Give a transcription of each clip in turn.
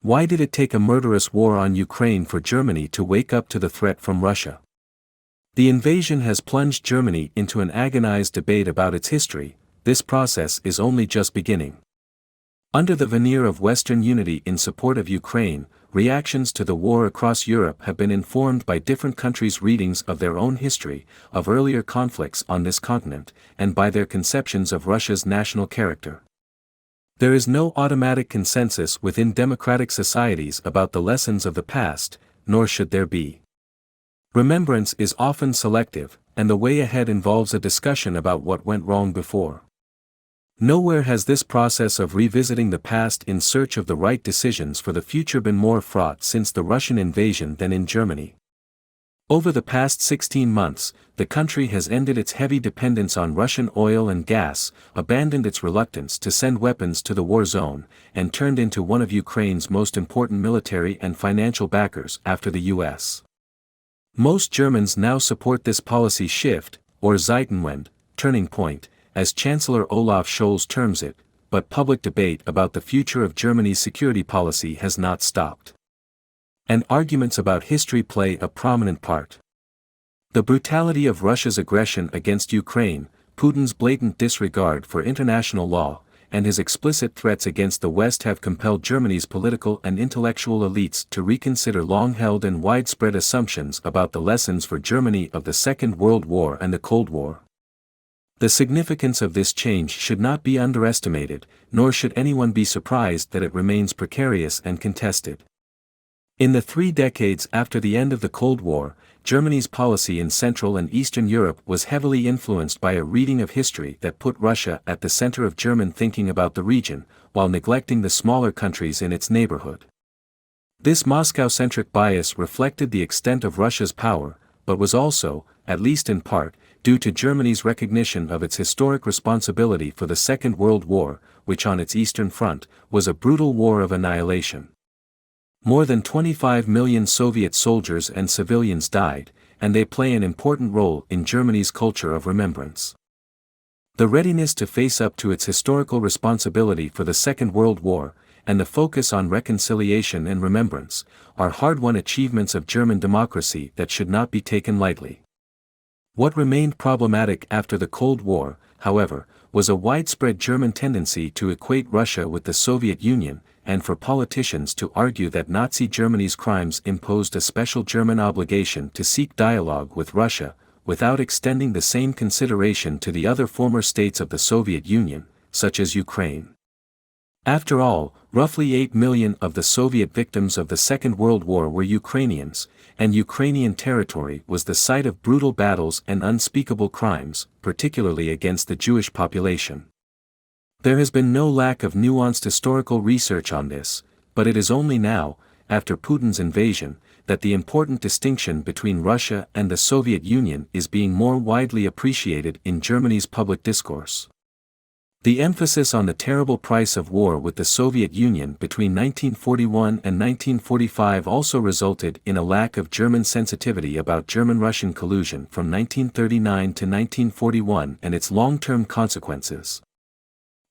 Why did it take a murderous war on Ukraine for Germany to wake up to the threat from Russia? The invasion has plunged Germany into an agonized debate about its history. This process is only just beginning. Under the veneer of Western unity in support of Ukraine, reactions to the war across Europe have been informed by different countries' readings of their own history, of earlier conflicts on this continent, and by their conceptions of Russia's national character. There is no automatic consensus within democratic societies about the lessons of the past, nor should there be. Remembrance is often selective, and the way ahead involves a discussion about what went wrong before. Nowhere has this process of revisiting the past in search of the right decisions for the future been more fraught since the Russian invasion than in Germany. Over the past 16 months, the country has ended its heavy dependence on Russian oil and gas, abandoned its reluctance to send weapons to the war zone, and turned into one of Ukraine's most important military and financial backers after the US. Most Germans now support this policy shift, or Zeitenwende, turning point, as Chancellor Olaf Scholz terms it, but public debate about the future of Germany's security policy has not stopped. And arguments about history play a prominent part. The brutality of Russia's aggression against Ukraine, Putin's blatant disregard for international law, and his explicit threats against the West have compelled Germany's political and intellectual elites to reconsider long-held and widespread assumptions about the lessons for Germany of the Second World War and the Cold War. The significance of this change should not be underestimated, nor should anyone be surprised that it remains precarious and contested. In the 3 decades after the end of the Cold War, Germany's policy in Central and Eastern Europe was heavily influenced by a reading of history that put Russia at the center of German thinking about the region, while neglecting the smaller countries in its neighborhood. This Moscow-centric bias reflected the extent of Russia's power, but was also, at least in part, due to Germany's recognition of its historic responsibility for the Second World War, which on its eastern front, was a brutal war of annihilation. More than 25 million Soviet soldiers and civilians died, and they play an important role in Germany's culture of remembrance. The readiness to face up to its historical responsibility for the Second World War, and the focus on reconciliation and remembrance, are hard-won achievements of German democracy that should not be taken lightly. What remained problematic after the Cold War, however, was a widespread German tendency to equate Russia with the Soviet Union, and for politicians to argue that Nazi Germany's crimes imposed a special German obligation to seek dialogue with Russia, without extending the same consideration to the other former states of the Soviet Union, such as Ukraine. After all, roughly 8 million of the Soviet victims of the Second World War were Ukrainians, and Ukrainian territory was the site of brutal battles and unspeakable crimes, particularly against the Jewish population. There has been no lack of nuanced historical research on this, but it is only now, after Putin's invasion, that the important distinction between Russia and the Soviet Union is being more widely appreciated in Germany's public discourse. The emphasis on the terrible price of war with the Soviet Union between 1941 and 1945 also resulted in a lack of German sensitivity about German-Russian collusion from 1939 to 1941 and its long-term consequences.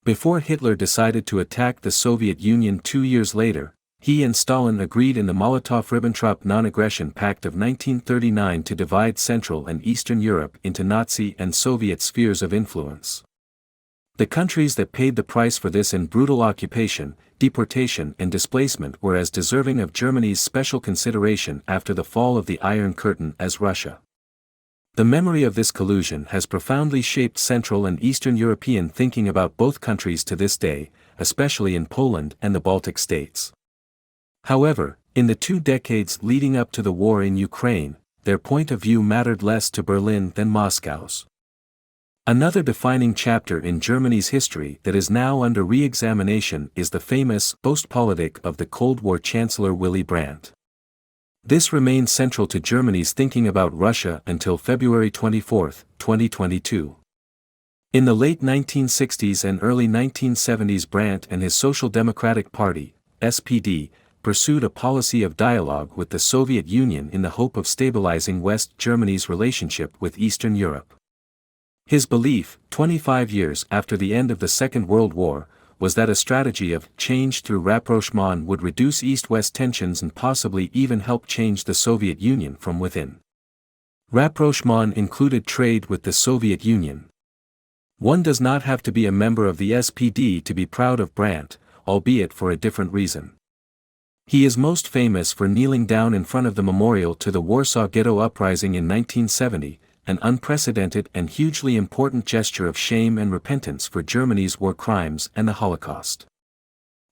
Before Hitler decided to attack the Soviet Union 2 years later, he and Stalin agreed in the Molotov-Ribbentrop Non-Aggression Pact of 1939 to divide Central and Eastern Europe into Nazi and Soviet spheres of influence. The countries that paid the price for this in brutal occupation, deportation and displacement were as deserving of Germany's special consideration after the fall of the Iron Curtain as Russia. The memory of this collusion has profoundly shaped Central and Eastern European thinking about both countries to this day, especially in Poland and the Baltic states. However, in the 2 decades leading up to the war in Ukraine, their point of view mattered less to Berlin than Moscow's. Another defining chapter in Germany's history that is now under re-examination is the famous Ostpolitik of the Cold War Chancellor Willy Brandt. This remained central to Germany's thinking about Russia until February 24, 2022. In the late 1960s and early 1970s, Brandt and his Social Democratic Party, SPD, pursued a policy of dialogue with the Soviet Union in the hope of stabilizing West Germany's relationship with Eastern Europe. His belief, 25 years after the end of the Second World War, was that a strategy of change through rapprochement would reduce East-West tensions and possibly even help change the Soviet Union from within. Rapprochement included trade with the Soviet Union. One does not have to be a member of the SPD to be proud of Brandt, albeit for a different reason. He is most famous for kneeling down in front of the memorial to the Warsaw Ghetto Uprising in 1970, an unprecedented and hugely important gesture of shame and repentance for Germany's war crimes and the Holocaust.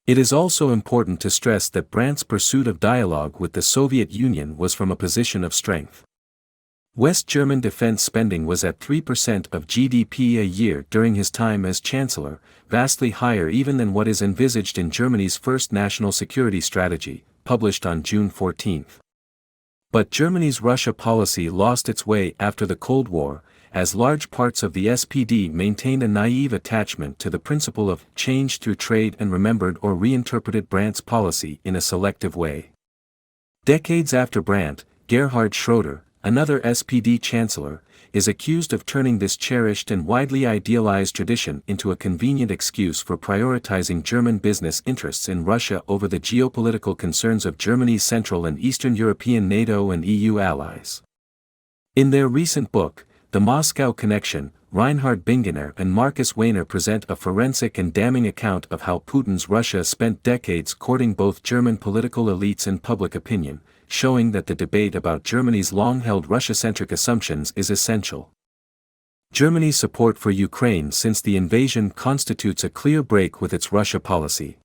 It is also important to stress that Brandt's pursuit of dialogue with the Soviet Union was from a position of strength. West German defense spending was at 3% of GDP a year during his time as Chancellor, vastly higher even than what is envisaged in Germany's first national security strategy, published on June 14. But Germany's Russia policy lost its way after the Cold War, as large parts of the SPD maintained a naive attachment to the principle of change through trade and remembered or reinterpreted Brandt's policy in a selective way. Decades after Brandt, Gerhard Schroeder, another SPD chancellor, is accused of turning this cherished and widely idealized tradition into a convenient excuse for prioritizing German business interests in Russia over the geopolitical concerns of Germany's Central and Eastern European NATO and EU allies. In their recent book, The Moscow Connection, Reinhard Bingener and Marcus Wehner present a forensic and damning account of how Putin's Russia spent decades courting both German political elites and public opinion, showing that the debate about Germany's long-held Russia-centric assumptions is essential. Germany's support for Ukraine since the invasion constitutes a clear break with its Russia policy.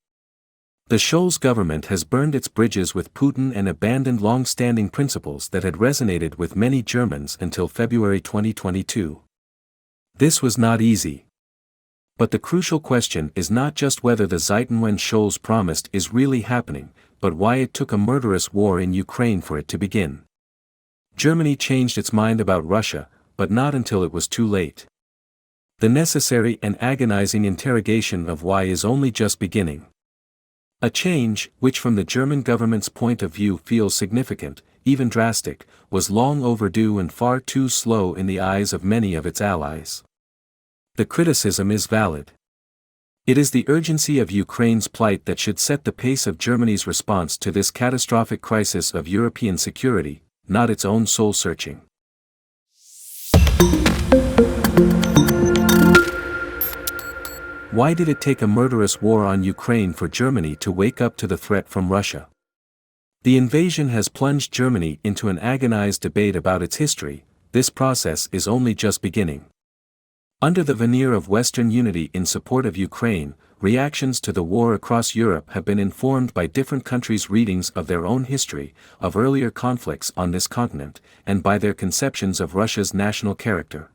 The Scholz government has burned its bridges with Putin and abandoned long-standing principles that had resonated with many Germans until February 2022. This was not easy. But the crucial question is not just whether the Zeitenwende Scholz promised is really happening, but why it took a murderous war in Ukraine for it to begin. Germany changed its mind about Russia, but not until it was too late. The necessary and agonizing interrogation of why is only just beginning. A change, which from the German government's point of view feels significant, even drastic, was long overdue and far too slow in the eyes of many of its allies. The criticism is valid. It is the urgency of Ukraine's plight that should set the pace of Germany's response to this catastrophic crisis of European security, not its own soul-searching. Why did it take a murderous war on Ukraine for Germany to wake up to the threat from Russia? The invasion has plunged Germany into an agonized debate about its history. This process is only just beginning. Under the veneer of Western unity in support of Ukraine, reactions to the war across Europe have been informed by different countries' readings of their own history, of earlier conflicts on this continent, and by their conceptions of Russia's national character.